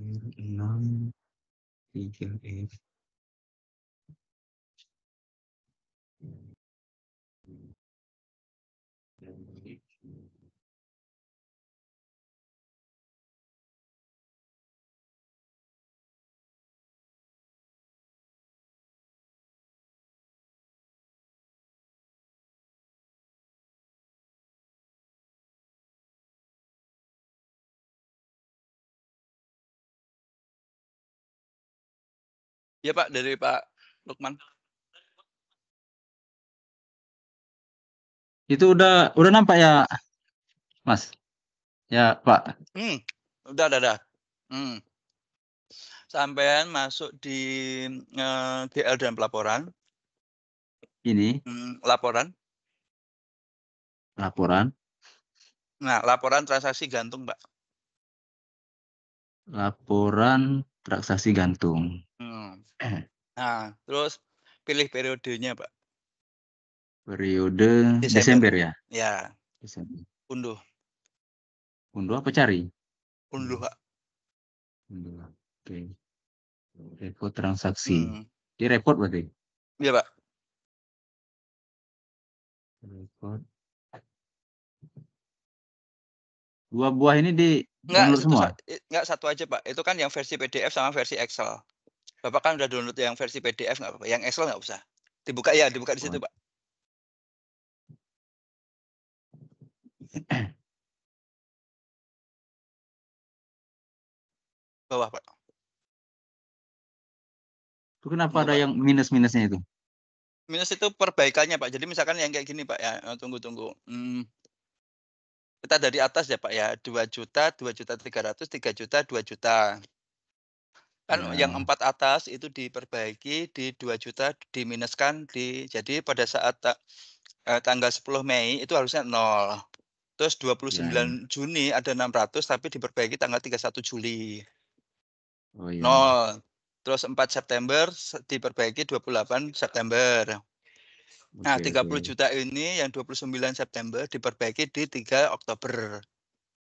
6 3F. Ya Pak, dari Pak Lukman. Itu udah nampak ya, Mas? Ya, Pak. Udah. Sampean masuk di GL dan pelaporan. Ini Laporan. laporan. Nah, laporan transaksi gantung, Pak. Laporan transaksi gantung. Nah, terus pilih periodenya, Pak. Periode Desember. Desember ya? Ya, Desember. unduh. Unduh apa cari? Unduh, Pak. Unduh. Oke. Report transaksi. Di report berarti? Iya, Pak. Report. Dua buah ini di Enggak, download semua? enggak satu aja, Pak. Itu kan yang versi PDF sama versi Excel. Bapak kan udah download yang versi PDF nggak apa-apa. Yang Excel nggak usah. Dibuka di situ, Pak. Bawah, Pak. Itu kenapa Tunggu, ada Pak. yang minus-minusnya itu? Minus itu perbaikannya, Pak. Jadi misalkan yang kayak gini, Pak ya. Tunggu. Kita dari atas ya, Pak ya. 2.000.000, 2.300.000, 3.000.000, 2.000.000. Kan yang Ya. 4 atas itu diperbaiki di 2.000.000 diminuskan jadi pada saat tanggal 10 Mei itu harusnya 0. Terus Ya, ya. 29 Juni ada 600 tapi diperbaiki tanggal 31 Juli. Oh ya. 0. Terus 4 September diperbaiki 28 September. Nah, Oke, 30 oke. juta ini yang 29 September diperbaiki di 3 Oktober.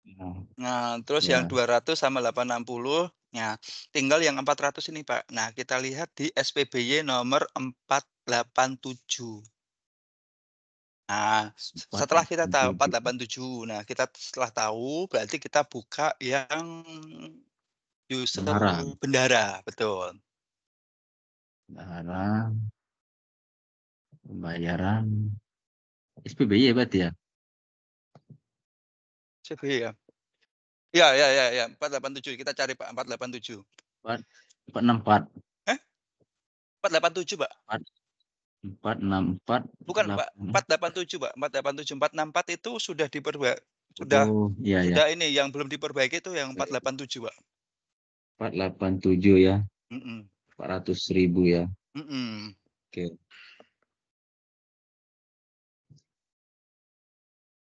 Ya. Nah, terus yang Ya. 200 sama 860, nah tinggal yang 400 ini, Pak. Nah, kita lihat di SPBY nomor 487. Nah, setelah kita tahu 487. 487, nah kita setelah tahu berarti kita buka yang user Bendahara. bendara, betul. Bendahara. Pembayaran. SPBY ya berarti ya? SPBY ya. Ya, 487 kita cari, Pak, 487. 464. Eh? 487, Pak. 464. Bukan, Pak. 487, Pak. 487, 464 itu sudah Oh, iya ya. sudah ini yang belum diperbaiki itu yang 487, Pak. 487 ya. Mhm. 400.000 ya. Mhm. Oke.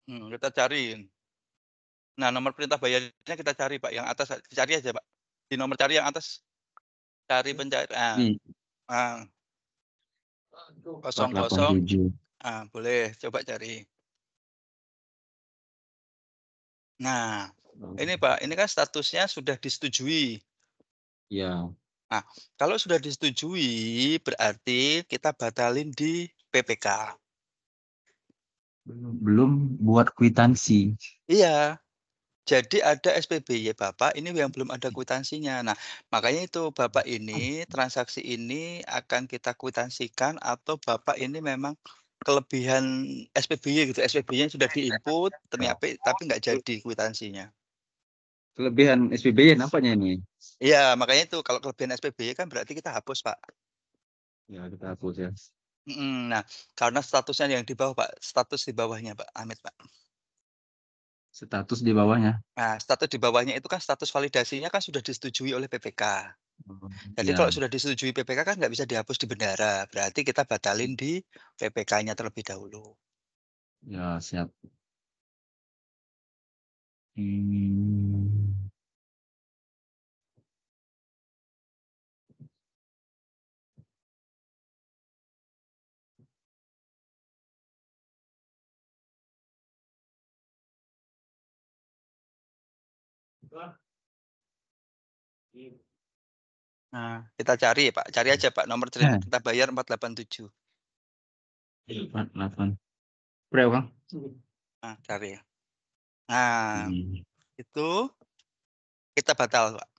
Kita cari. Nah, nomor perintah bayarnya kita cari, Pak, yang atas cari aja, Pak. Di nomor cari yang atas, cari pencarian. Ini Ah, 00, 487. boleh coba cari. Nah, Oh, ini, Pak, ini kan statusnya sudah disetujui. ya. Nah, kalau sudah disetujui berarti kita batalin di PPK. Belum buat kwitansi. Iya. Jadi ada SPBY Bapak ini yang belum ada kwitansinya. Nah, makanya itu Bapak ini, transaksi ini akan kita kwitansikan atau Bapak ini memang kelebihan SPBY gitu, SPBY-nya sudah di-input ternyata tapi nggak jadi kwitansinya. Kelebihan SPBY nampaknya ini. Iya, makanya itu kalau kelebihan SPBY kan berarti kita hapus, Pak. Ya, kita hapus ya. Nah, karena statusnya yang di bawah, Pak, status di bawahnya, Pak, Amit, Pak. Status di bawahnya. Nah, status di bawahnya itu kan status validasinya kan sudah disetujui oleh PPK. Oh, Jadi ya, kalau sudah disetujui PPK kan nggak bisa dihapus di bendara, berarti kita batalin di PPK-nya terlebih dahulu. ya siap. Hmm. Nah, kita cari ya Pak, cari aja Pak nomor terima kita bayar 487. 48. Berapa, Bang? Nah, cari ya. Nah, Hmm. itu kita batal Pak.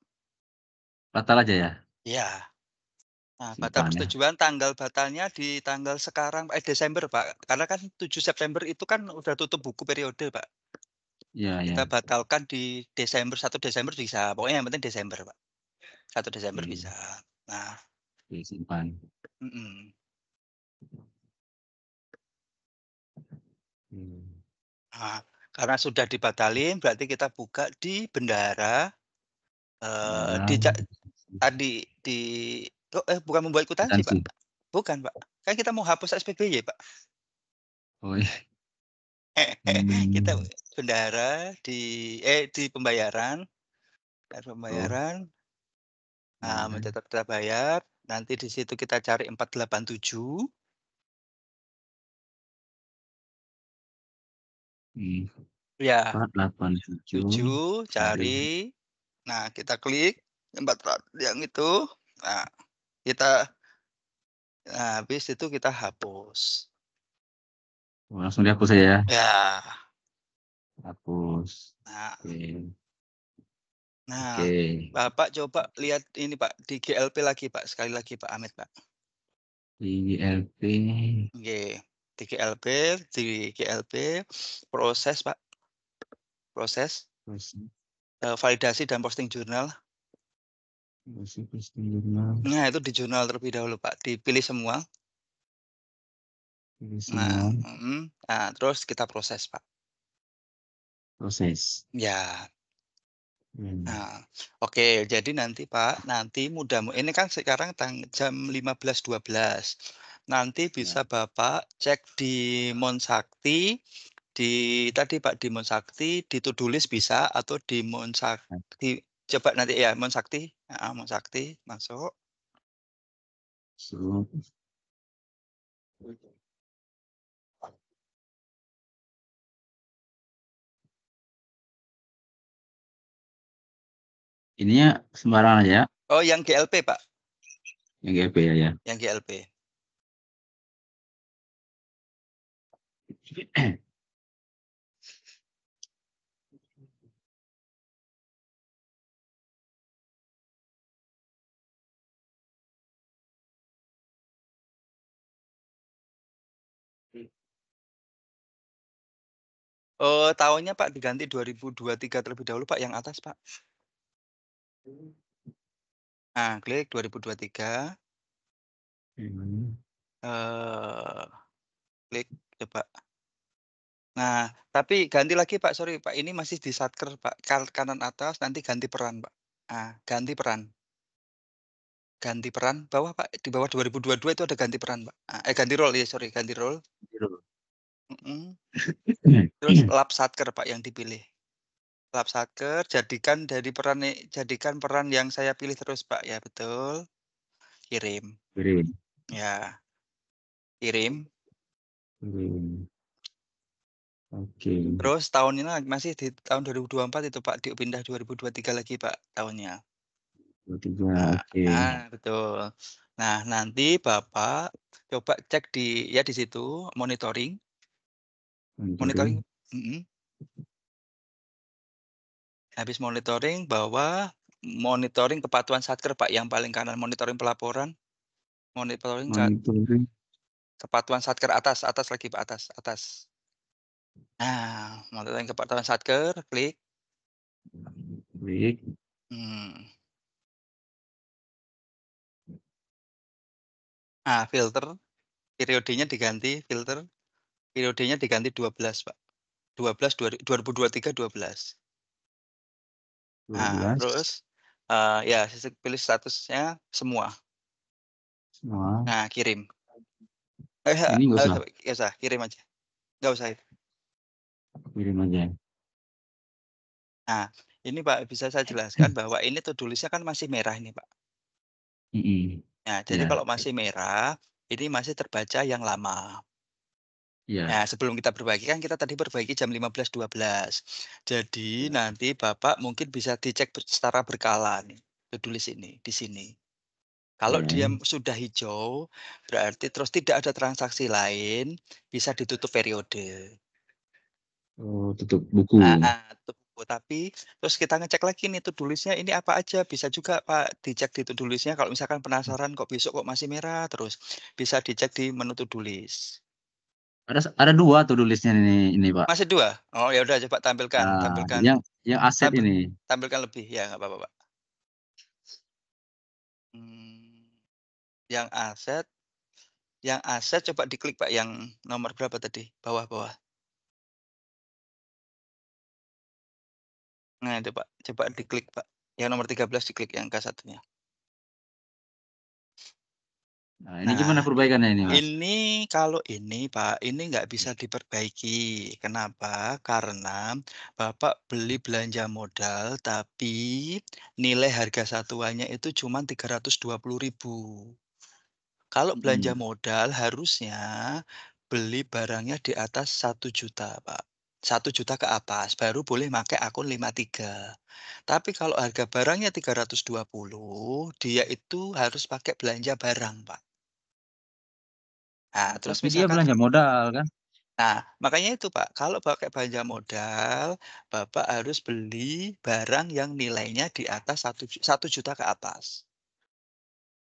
Batal aja ya? Iya. Nah, batal Simpan ya? persetujuan tanggal batalnya di tanggal sekarang Desember Pak. Karena kan 7 September itu kan udah tutup buku periode Pak. Iya, Kita iya. batalkan di Desember, 1 Desember bisa. Pokoknya yang penting Desember Pak. 1 Desember Oke, bisa. Nah, oke, simpan. mhm. Hmm. Nah, karena sudah dibatalin berarti kita buka di bendahara, Bendera, di tadi di bukan membuat kwitansi Pak, kwitansi. bukan Pak, kan kita mau hapus SPBY Pak. Oh, iya. Hmm. Kita bendahara di pembayaran, Oh, nah ya. tetap kita bayar, nanti di situ kita cari 487, Hmm. ya 487 7 cari. cari, nah kita klik 400 yang itu, nah kita habis itu kita hapus. Oh, langsung dihapus aja ya? Ya, Hapus. nah Oke. nah, Oke. Bapak coba lihat ini Pak, di GLP lagi Pak, sekali lagi Pak Ahmed Pak. ILP. Oke, di GLP proses Pak, proses, Terus, validasi dan posting jurnal. terus jurnal. Nah, itu di jurnal terlebih dahulu Pak, dipilih semua. Ini Nah, semua nah terus kita proses Pak. proses. Ya, Hmm. nah, oke, jadi nanti Pak, nanti ini kan sekarang jam 15.12. Nanti Ya. bisa Bapak cek di Monsakti, di tadi Pak, di Monsakti, di to do list bisa atau di Monsakti, coba nanti ya Monsakti, heeh, Monsakti, masuk. So, ininya sembarangan aja ya, Oh, yang GLP Pak, yang GP ya ya. yang GLP. Oh, tahunnya Pak diganti 2023 terlebih dahulu Pak, yang atas Pak. Nah, klik 2023, Hmm. klik coba. Nah, tapi ganti lagi Pak, sorry Pak, ini masih di Satker Pak, kanan atas nanti ganti peran Pak. Ah, ganti peran bawah Pak, di bawah 2022 itu ada ganti peran Pak. Ganti role ya, sorry ganti role, Gitu. mhm, terus lap Satker Pak yang dipilih. Lap Satker, jadikan peran yang saya pilih terus Pak, ya betul, kirim, Kirim. ya, kirim. Kirim. Oke. Terus tahunnya masih di tahun 2024 itu Pak, dipindah 2023 lagi Pak tahunnya. 23. Nah, Oke. betul. Nah, nanti Bapak coba cek di di situ monitoring monitoring, Monitoring. mhm, habis monitoring monitoring kepatuhan Satker Pak, yang paling kanan monitoring pelaporan, monitoring Monitoring. kepatuhan Satker atas atas lagi Pak, atas atas. Nah, monitoring kepatuhan Satker, klik, Klik. mmm, filter, periodenya diganti 12 Pak, 12 2023 12. Nah, 12. terus, ya pilih statusnya semua. Semua. Nah, kirim. Ini nggak usah. Nggak usah, kirim aja, nggak usah itu. Kirim aja. Nah, ini Pak, bisa saya jelaskan bahwa ini to do list-nya kan masih merah ini Pak. Mm-mm. Nah, jadi Ya. kalau masih merah, ini masih terbaca yang lama. Ya. Nah, sebelum kita berbagi kan kita tadi berbagi jam 15.12. Jadi Ya. nanti Bapak mungkin bisa dicek secara berkala nih. to do list ini, di sini. Kalau dia Iya. sudah hijau, berarti terus tidak ada transaksi lain, bisa ditutup periode. Oh, tutup buku. Heeh, tuh, tapi terus kita ngecek lagi nih to do list-nya ini apa aja, bisa juga Pak dicek di to do list-nya kalau misalkan penasaran kok besok kok masih merah terus, bisa dicek di menu to do list. Ada 2 to do list-nya ini, Pak. Masih 2. Oh ya udah coba tampilkan Nah, tampilkan yang aset tampi ini. tampilkan lebih, ya nggak apa-apa Pak. Mmm, yang aset coba diklik Pak yang nomor berapa tadi? Bawah-bawah. Nah itu Pak, coba diklik Pak, yang nomor 13 diklik yang k satunya. Nah, ini gimana Nah, perbaikannya ini, Mas? ini kalau ini Pak, ini nggak bisa diperbaiki. Kenapa? Karena Bapak beli belanja modal, tapi nilai harga satuannya itu cuma 320.000. Kalau belanja Mhm. modal harusnya beli barangnya di atas 1 juta Pak. 1 juta ke atas, baru boleh pakai akun 53. Tapi kalau harga barangnya 320, dia itu harus pakai belanja barang, Pak. Nah, terus Tapi dia misalkan belanja modal kan? nah, makanya itu, Pak, kalau pakai belanja modal, Bapak harus beli barang yang nilainya di atas 1 juta ke atas.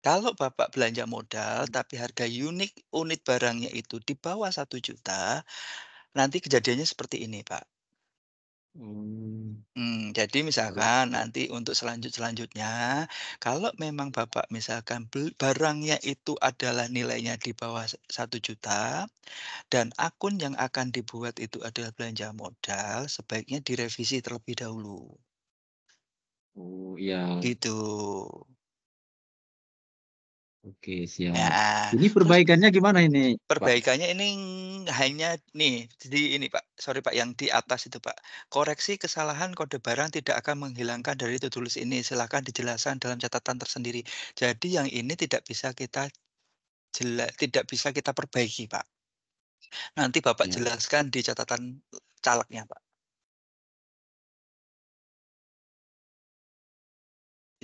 Kalau Bapak belanja modal, tapi harga unit barangnya itu di bawah 1 juta, nanti kejadiannya seperti ini, Pak. Oh, Jadi harus misalkan nanti untuk selanjutnya, kalau memang Bapak misalkan barangnya itu adalah nilainya di bawah 1 juta dan akun yang akan dibuat itu adalah belanja modal, sebaiknya direvisi terlebih dahulu, oh, iya. gitu. Oke, siap. Ya, Ini terus perbaikannya gimana ini, Pak? perbaikannya ini hanya nih, di ini Pak, sorry Pak, yang di atas itu Pak. Koreksi kesalahan kode barang tidak akan menghilangkan dari to do list ini, silakan dijelaskan dalam catatan tersendiri. Jadi yang ini tidak bisa kita perbaiki Pak. Nanti Bapak Ya. jelaskan di catatan calegnya Pak,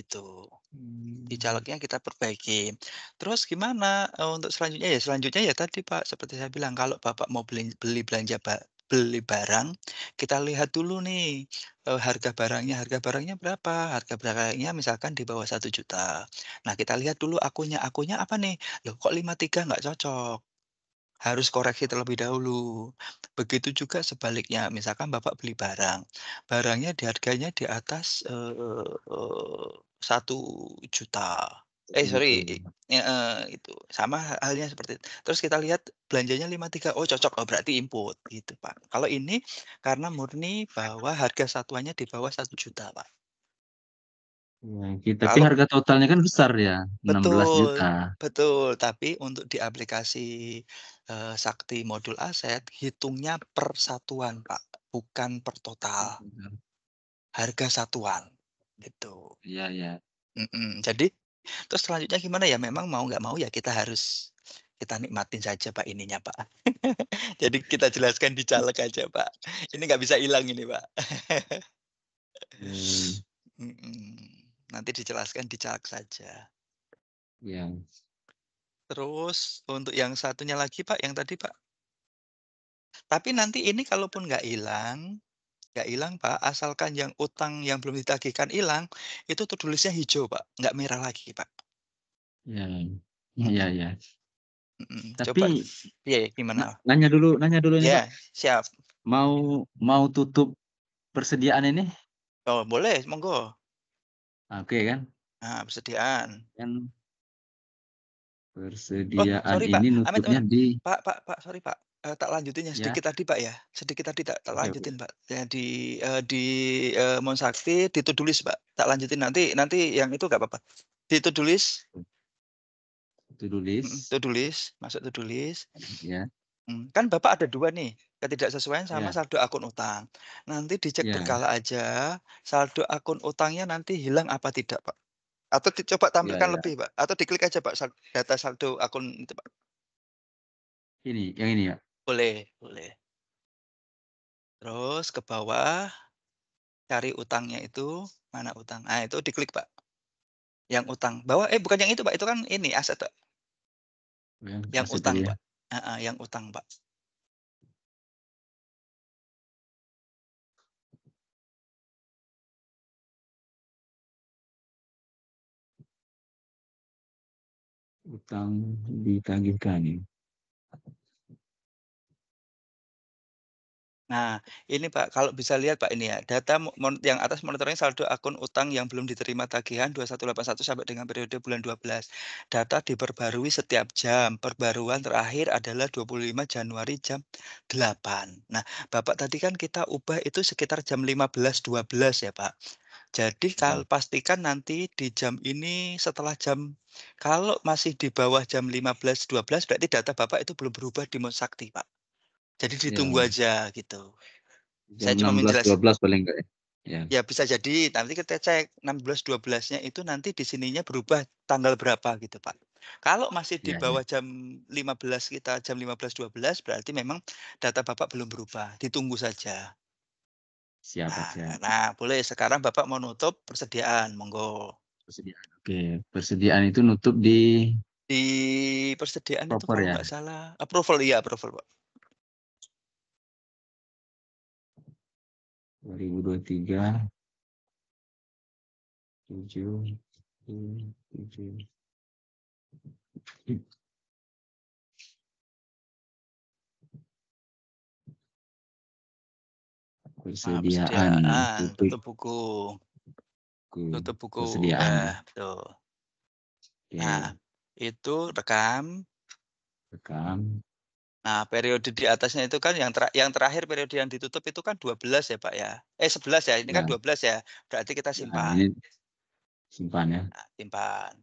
itu. Di Mmm, calegnya kita perbaiki. Terus gimana, untuk selanjutnya? Ya selanjutnya ya tadi Pak, seperti saya bilang kalau Bapak mau beli barang, kita lihat dulu nih, harga barangnya berapa, harga barangnya misalkan di bawah 1 juta. Nah kita lihat dulu akunnya, akunnya apa nih? Loh kok 53 nggak cocok, harus koreksi terlebih dahulu. Begitu juga sebaliknya, misalkan Bapak beli barang, barangnya harganya di atas, 1 juta. begitu. Sorry, itu. Sama halnya seperti itu. Terus kita lihat belanjanya 53, oh cocok, oh berarti input, gitu Pak. Kalau ini karena murni bahwa harga satuannya di bawah 1 juta Pak. Ya, tapi Kalau harga totalnya kan besar ya, 16 juta. betul betul, tapi untuk di aplikasi, Sakti Modul Aset, hitungnya per satuan, Pak, bukan per total, harga satuan, gitu. Iya, iya. Jadi terus selanjutnya gimana ya, memang mau nggak mau ya kita nikmatin saja, Pak, ininya, Pak. Jadi kita jelaskan di caleg aja, Pak. Ini nggak bisa hilang ini, Pak. Mmm, Nanti dijelaskan di caleg saja. iya. Terus untuk yang satunya lagi, Pak, yang tadi, Pak. Tapi nanti ini kalaupun nggak hilang, Pak, asalkan yang utang yang belum ditagihkan hilang, itu tulisnya hijau, Pak, nggak merah lagi, Pak. Iya. Iya, Mhm iya. coba Tapi iya, gimana? nanya dulu ini, Pak, Ya siap. mau mau tutup persediaan ini? Oh, boleh, monggo. Oke kan? Nah, persediaan. Kan Oh, persediaan sorry, Pak, ini amit nutupnya amit. di Pak, sorry, Pak, tak lanjutin yang ya? sedikit tadi, Pak, ya. Sedikit tadi tak Oke, oke. lanjutin, Pak. Ya di Monsakti, di to do list, Pak. Tak lanjutin nanti nanti yang itu nggak apa-apa. Di to do list To do list, to do list, masuk to do list. ya, Kan Bapak ada 2 nih, ketidaksesuaian sama ya, saldo akun utang. Nanti dicek ya, berkala aja, saldo akun utangnya nanti hilang apa tidak, Pak. Atau coba ya, tampilkan ya. lebih, Pak, atau diklik aja, Pak, data saldo akun itu, Pak. Yang ini ya? Boleh boleh. Terus ke bawah, cari utangnya itu, mana utang, nah itu diklik, Pak. Yang utang. Bukan yang itu, Pak, itu kan ini aset, Pak. Yang Yang aset utang, tadi ya? Pak. Heeh, yang utang, Pak. Utang ditagihkan ya? Nah, ini Pak, kalau bisa lihat Pak ini ya, data yang atas monitoring saldo akun utang yang belum diterima tagihan 2181 sampai dengan periode bulan 12. Data diperbarui setiap jam. Perbaruan terakhir adalah 25 Januari jam 8. Nah, Bapak tadi kan kita ubah itu sekitar jam 15.12 ya Pak. Jadi Ya, pastikan nanti di jam ini setelah jam kalau masih di bawah jam 15.12 berarti data Bapak itu belum berubah di Mosakti Pak. Jadi ditunggu ya. aja gitu. Jam Saya cuma 16.12 paling enggak ya? Ya, ya bisa jadi nanti kita cek 16.12-nya itu nanti di sininya berubah tanggal berapa gitu, Pak. Kalau masih di ya, ya. bawah jam 15 kita jam 15.12 berarti memang data Bapak belum berubah, ditunggu saja. Siap, Pak, Nah siap. nah boleh sekarang Bapak mau nutup persediaan, monggo. Persediaan. Oke, persediaan itu nutup di Di persediaan itu proper kalau ya. nggak salah approval, iya approval, Pak. 2023 7 7. Nah, Persediaan persediaan, tutup tutup buku buku. tutup buku, Persediaan ya. betul. Nah, Oke, itu rekam. rekam. Nah, periode di atasnya itu kan yang terakhir periode yang ditutup itu kan 12 ya, Pak, ya. 11 ya, ini kan Ya, 12 ya, berarti kita nah, simpan. ini simpan ya. Nah, simpan.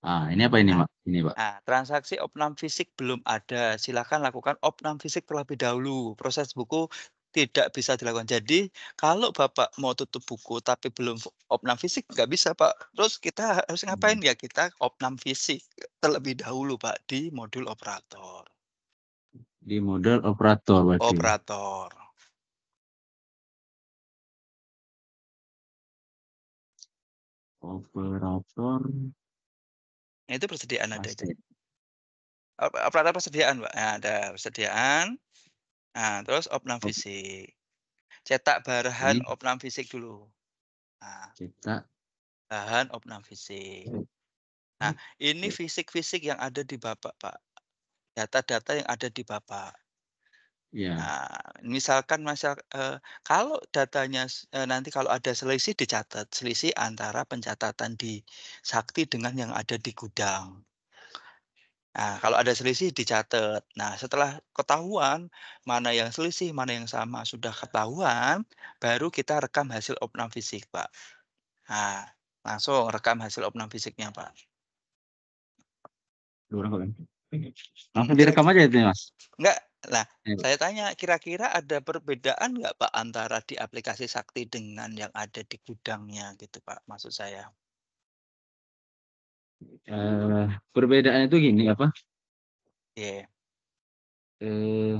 Ah, ini apa ini, Nah Mak? Ini, Pak. nah, transaksi opnam fisik belum ada, silakan lakukan opnam fisik terlebih dahulu, proses buku tidak bisa dilakukan. Jadi, kalau Bapak mau tutup buku tapi belum opnam fisik nggak bisa, Pak. Terus kita harus ngapain? Hmm. Ya kita opnam fisik terlebih dahulu, Pak, di modul operator. Di model operator berarti. Operator. Operator Nah, itu persediaan ada itu. aset. Operator persediaan, Mbak. Nah, ada persediaan, nah terus opnam Op, fisik. Cetak bahan ini opnam fisik dulu. Nah, kita. bahan opnam fisik. Nah, ini fisik-fisik yang ada di Bapak, Pak. Data-data yang ada di Bapak. Ya, Nah, misalkan kalau datanya nanti kalau ada selisih dicatat, selisih antara pencatatan di Sakti dengan yang ada di gudang. Nah, kalau ada selisih dicatat. Nah, setelah ketahuan mana yang selisih, mana yang sama, sudah ketahuan, baru kita rekam hasil opnam fisik, Pak. Nah, langsung rekam hasil opnam fisiknya, Pak. dua orang kok kan. Mhm, Langsung direkam aja itu, Mas. enggak, lah Ya, Pak. saya tanya kira-kira ada perbedaan nggak, Pak, antara di aplikasi Sakti dengan yang ada di gudangnya gitu, Pak, maksud saya? Perbedaannya itu gini apa? Iya, Eh,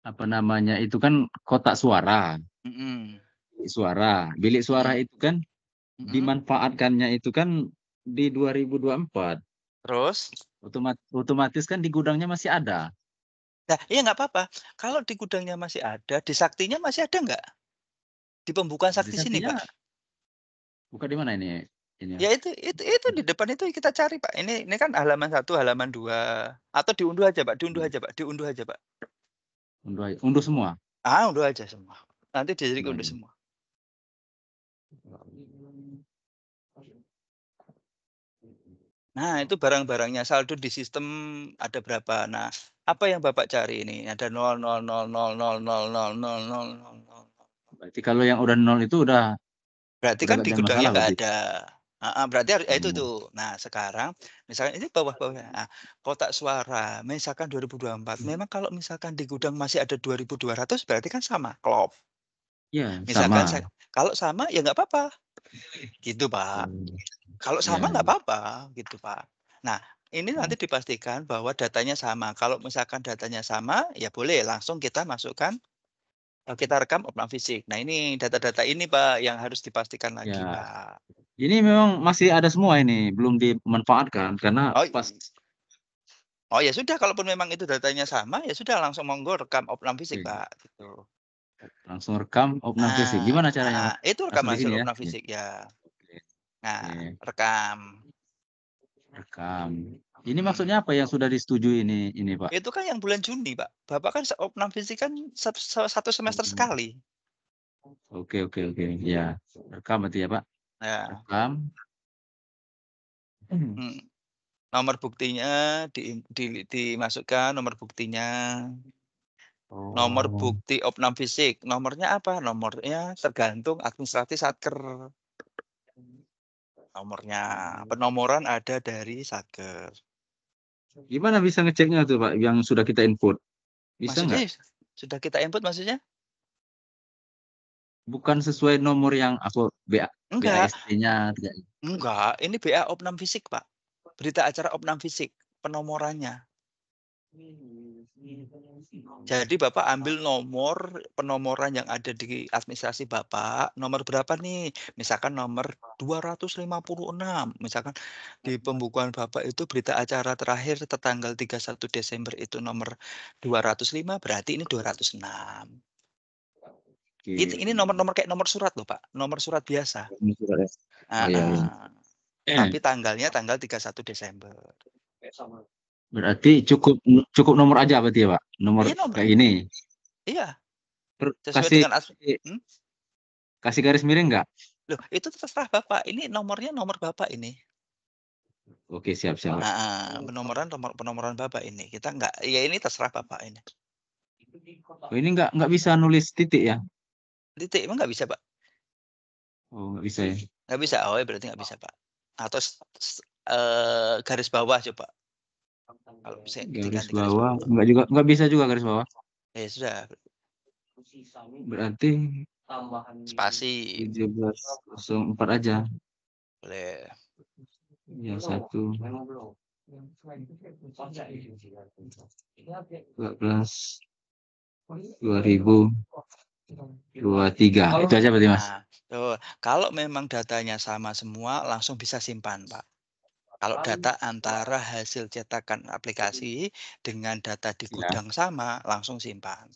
Apa namanya itu kan kotak suara, mhm, bilik suara. Bilik suara mhm, itu kan mhm, dimanfaatkannya itu kan di 2024. terus? Otomatis kan di gudangnya masih ada. Nah, iya nggak apa-apa, kalau di gudangnya masih ada, di Saktinya masih ada nggak? Di pembukaan Di Sakti sini, sampingnya Pak? buka di mana ini? Ini ya. Ya itu di depan itu kita cari, Pak. Ini kan halaman 1, halaman 2, atau diunduh aja, Pak, diunduh aja, Pak, diunduh aja, Pak. Unduh semua. Unduh aja semua. Nanti jadi Unduh unduh aja. semua. Nah, itu barang-barangnya, saldo di sistem ada berapa. Nah, apa yang Bapak cari ini? Ada 0,00000000000. Berarti kalau yang udah nol itu Berarti udah kan gak di ada gudangnya masalah nggak berarti. ada. Heeh, berarti itu Hmm. tuh. Nah, sekarang misalkan ini bawah-bawahnya. Nah, kotak suara misalkan 2024. Memang kalau misalkan di gudang masih ada 2.200 berarti kan sama, klop. Ya, Misalkan sama. kalau sama ya nggak apa-apa, gitu, Pak. Hmm. Kalau sama Ya, nggak apa-apa, gitu, Pak. Nah, ini nanti dipastikan bahwa datanya sama. Kalau misalkan datanya sama, ya boleh langsung kita masukkan kita rekam opnam fisik. Nah ini data-data ini Pak yang harus dipastikan lagi Ya, Pak. ini memang masih ada semua ini, belum dimanfaatkan karena Oh, pas oh ya sudah kalaupun memang itu datanya sama, ya sudah langsung monggo rekam opnam fisik oke, Pak, gitu. langsung rekam opnam fisik. Gimana caranya, Pak? Itu rekam Langsung di hasil sini ya? opnam Iya. fisik ya. Oke, Nah, oke. rekam. Rekam. Ini maksudnya Mhm. apa yang sudah disetujui ini, Pak? Itu kan yang bulan Juni Pak. Bapak kan opnam fisik kan 1 semester Hmm, sekali. oke, oke, oke. Ya, rekam berarti ya, Pak? Ya, Rekam. mhm. Nomor buktinya dimasukkan nomor buktinya. Nomor Oh, bukti opnam fisik, nomornya apa? Nomornya tergantung administrasi Satker. Nomornya, penomoran ada dari Satker. gimana bisa ngeceknya tuh, Pak, yang sudah kita input? Bisa Maksudnya nggak? sudah kita input maksudnya? Bukan sesuai nomor yang aku Enggak BAST-nya. enggak, ini BA opnam fisik, Pak. Berita acara opnam fisik, penomorannya. Jadi Bapak ambil nomor penomoran yang ada di administrasi Bapak, nomor berapa nih? Misalkan nomor 256, misalkan di pembukuan Bapak itu berita acara terakhir tertanggal 31 Desember itu nomor 205, berarti ini 206. Ini Oke. nomor-nomor kayak nomor surat loh, Pak, nomor surat biasa. Ini sudah ya. Oh iya, iya. Heeh, tapi tanggalnya tanggal 31 Desember. Berarti cukup cukup nomor aja berarti ya, Pak? Nomor Iya nomor kayak ini. iya, sesuai Kasih dengan kasih hmm? kasih garis miring nggak? Loh itu terserah Bapak, ini nomornya nomor Bapak ini. Oke, siap, siap, Pak. Heeh, penomoran Bapak ini. Kita enggak ya ini terserah Bapak ini. Oh, ini nggak bisa nulis titik ya? Titik emang nggak bisa, Pak? Oh, nggak bisa ya? Nggak bisa? Oh, ya berarti nggak bisa, Pak. Atau garis bawah coba, kalau bisa Garis diganti garis bawah bawah. nggak bisa juga garis bawah. Ya sudah, Berarti spasi, 1704 aja. boleh. Ya, 1/12/2023. Itu aja berarti, Mas? Nah, tuh, kalau memang datanya sama semua langsung bisa simpan, Pak. Kalau data antara hasil cetakan aplikasi dengan data di Ya. gudang sama, langsung simpan.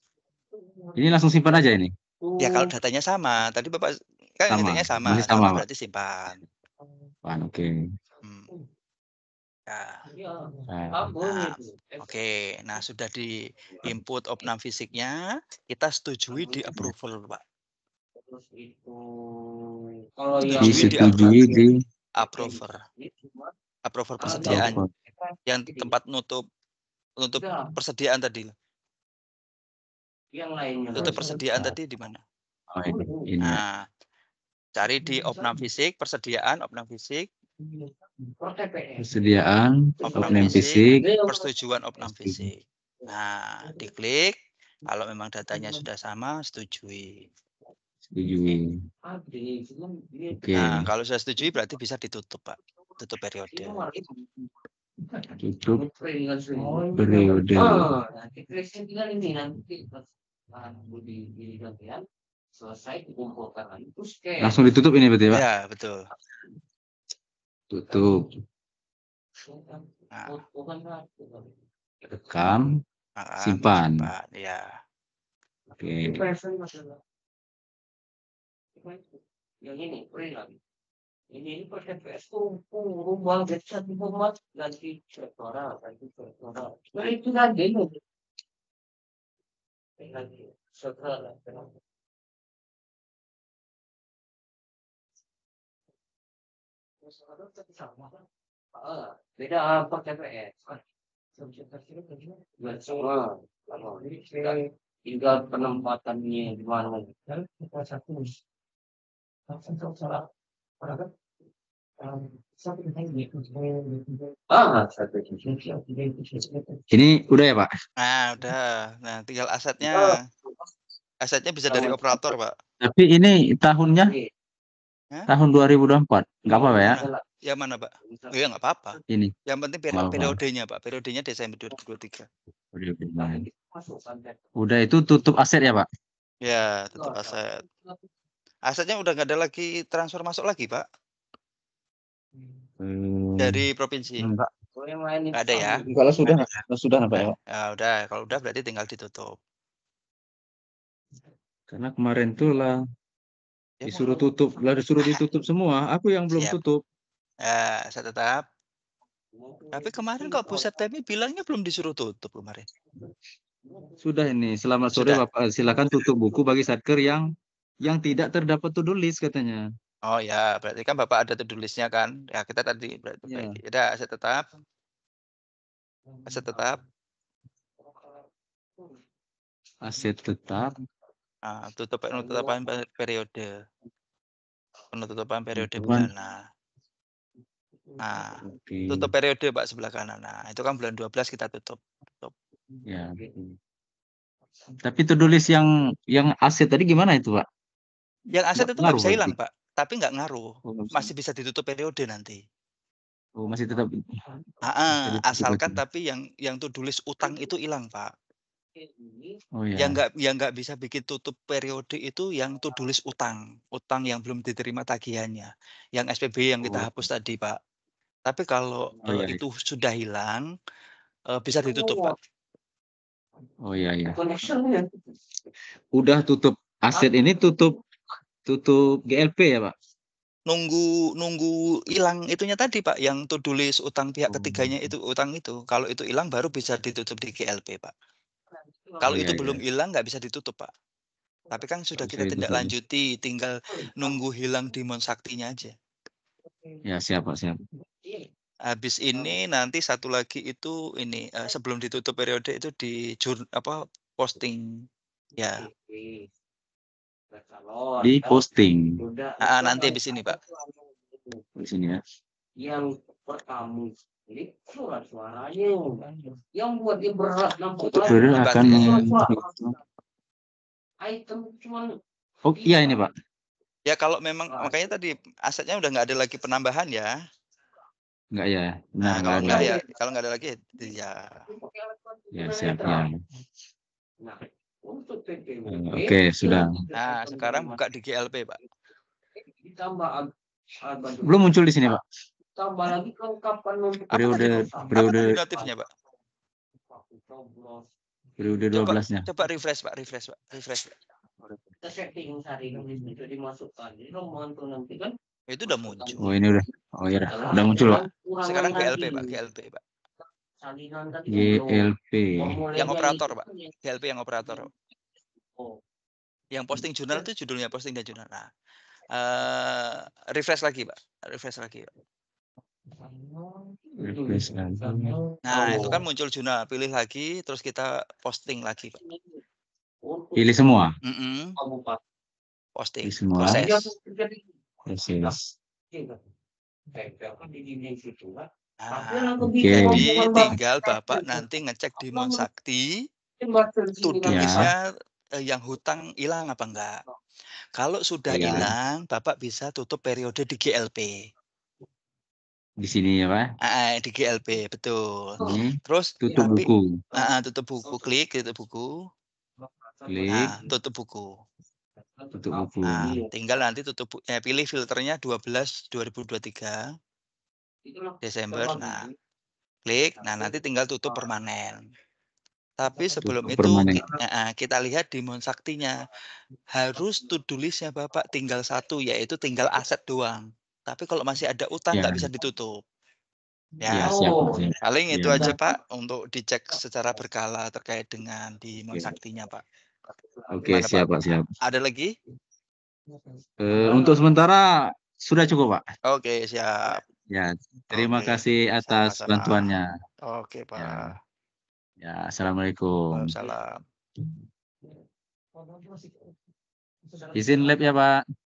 Ini langsung simpan aja ini? Ya kalau datanya sama, tadi Bapak kan Sama, ngetiknya masih sama, sama, sama Pak? berarti simpan. Oke. Hmm, ya. Nah, Nah, oke. Nah, sudah di-input opnam fisiknya, kita setujui di approval, Pak. Setujui di disetujui di approver. Approver persediaan approval. yang tempat nutup persediaan tadi. Tutup persediaan tadi di mana? Oh, ini ya. Nah, cari di opnam fisik, persediaan opnam fisik, Persediaan opnam opname fisik, fisik. persetujuan opnam fisik. Nah, diklik. Kalau memang datanya sudah sama, setujui. Setujui. Oke. Nah, kalau sudah setujui berarti bisa ditutup, Pak. Tutup periode. Tutup periode. Langsung ditutup ini berarti, Pak? Ya, betul. Tutup. Nah, Rekam. Simpan. simpan. Ya. Oke. Ini pakai PS rumah jadi rumah ganti sektoral. Nah itu tadi ganti sektoral. Beda pakai PS. Buat semua. Tinggal penempatannya di mana. Kita satu. Salah. Ini udah ya, Pak? Nah, udah. Nah, tinggal asetnya. Asetnya bisa dari operator, Pak. Tapi ini tahunnya Hah? tahun 2024. Nggak apa-apa ya? Mana? Yang mana, Pak? Oh, ya nggak apa-apa. Ini. Yang penting periodenya, Pak. Periodenya Desember 2023. Udah itu tutup aset ya, Pak? Ya, tutup aset. Asetnya udah nggak ada lagi transfer masuk lagi, Pak, dari provinsi? Enggak. Nggak ada ya? Kalau sudah Pak ya, Pak. Ya udah, kalau udah berarti tinggal ditutup. Karena kemarin tuh lah Ya, disuruh ditutup semua. Aku yang belum siap. tutup. Saya tetap. Tapi kemarin kok Bu Septemi bilangnya belum disuruh tutup kemarin? Sudah ini, selamat sore Sudah? Bapak. Silakan tutup buku bagi satker yang tidak terdapat to do list katanya. Oh ya, berarti kan Bapak ada to-do list-nya kan? Ya kita tadi berarti Ya. baik. Ya udah, saya tetap. Saya tetap. Aset tetap. Tutup penutupan periode. Penutupan periode Penutupan. bulanan. Oke. Tutup periode Pak sebelah kanan. Nah, itu kan bulan 12 kita tutup. Ya. Tapi to do list yang aset tadi gimana itu, Pak? Yang aset itu nggak Ngaruh bisa berarti? hilang, Pak. Tapi nggak ngaruh. Oh, Masih bisa ditutup periode nanti. masih tetap. Asalkan tapi yang to-do list utang itu hilang, Pak. Oh ya. Yang nggak bisa bikin tutup periode itu yang to-do list utang yang belum diterima tagihannya, yang SPB yang kita hapus tadi, Pak. Tapi kalau iya. itu sudah hilang, bisa ditutup, Pak. Oh iya. Udah tutup aset ini tutup GLP ya, Pak? Nunggu hilang itunya tadi, Pak, yang to-do list utang pihak ketiganya itu, utang itu. Kalau itu hilang baru bisa ditutup di GLP, Pak. Kalau itu belum hilang nggak bisa ditutup, Pak. Tapi kan sudah kita tindak lanjuti, tinggal nunggu hilang di Monsaktinya aja. Ya, siap, Pak, siap. Habis ini nanti satu lagi itu ini, sebelum ditutup periode itu di posting, ya. Di posting. Nanti habis ini, Pak. Di sini ya. Yang pertama, jadi suara-suaranya yang buat dia berat nampak akan item cuman. Oh iya ini, Pak. Ya kalau memang makanya tadi asetnya udah nggak ada lagi penambahan ya. Enggak ya. Benar, kalau enggak ya, kalau nggak ada lagi ya. Ya, siap ya. Nah, untuk PPWP, Oke, sudah. Nah, sekarang buka di GLP, Pak. Ditambah Belum muncul di sini, Pak. tambah lagi kelengkapan untuk Periode notifnya, Pak. Periode 12-nya. Coba refresh, Pak. Refresh. Kita setting hari ini itu dimasukkan. Jadi rombongan tuh nanti kan. Itu udah muncul. Oh, ini udah. Oh iya, udah muncul, Pak. Sekarang GLP, Pak. GLP. GLP. Yang operator, Pak. GLP yang operator. Yang posting jurnal itu judulnya posting dan jurnal. Nah, refresh lagi, Pak. Nah, itu kan muncul jurnal. Pilih lagi, terus kita posting lagi, Pak. Pilih semua. Posting. Semua. Proses. Jadi tinggal Bapak nanti ngecek di Monsakti, tulisnya yang hutang hilang apa enggak. Kalau sudah hilang, Bapak bisa tutup periode di GLP. Di sini ya, Pak? Di GLP, betul. Terus tutup buku. Tutup buku, klik tutup buku. Tutup buku. Tinggal nanti pilih filternya 12/2023 Desember. Nah, klik. Nah, nanti tinggal tutup permanen. Tapi sebelum itu kita lihat di Monsaktinya harus to-do list-nya Bapak tinggal satu, yaitu tinggal aset doang. Tapi kalau masih ada utang nggak bisa ditutup. Ya, paling itu aja Pak untuk dicek secara berkala terkait dengan di Monsaktinya, Pak. Oke, siap, Pak, siap. Ada lagi? Untuk sementara sudah cukup, Pak. Oke, siap. Ya, terima kasih atas bantuannya. Oke, Pak. Ya, assalamualaikum. Waalaikumsalam. Izin lab ya, Pak.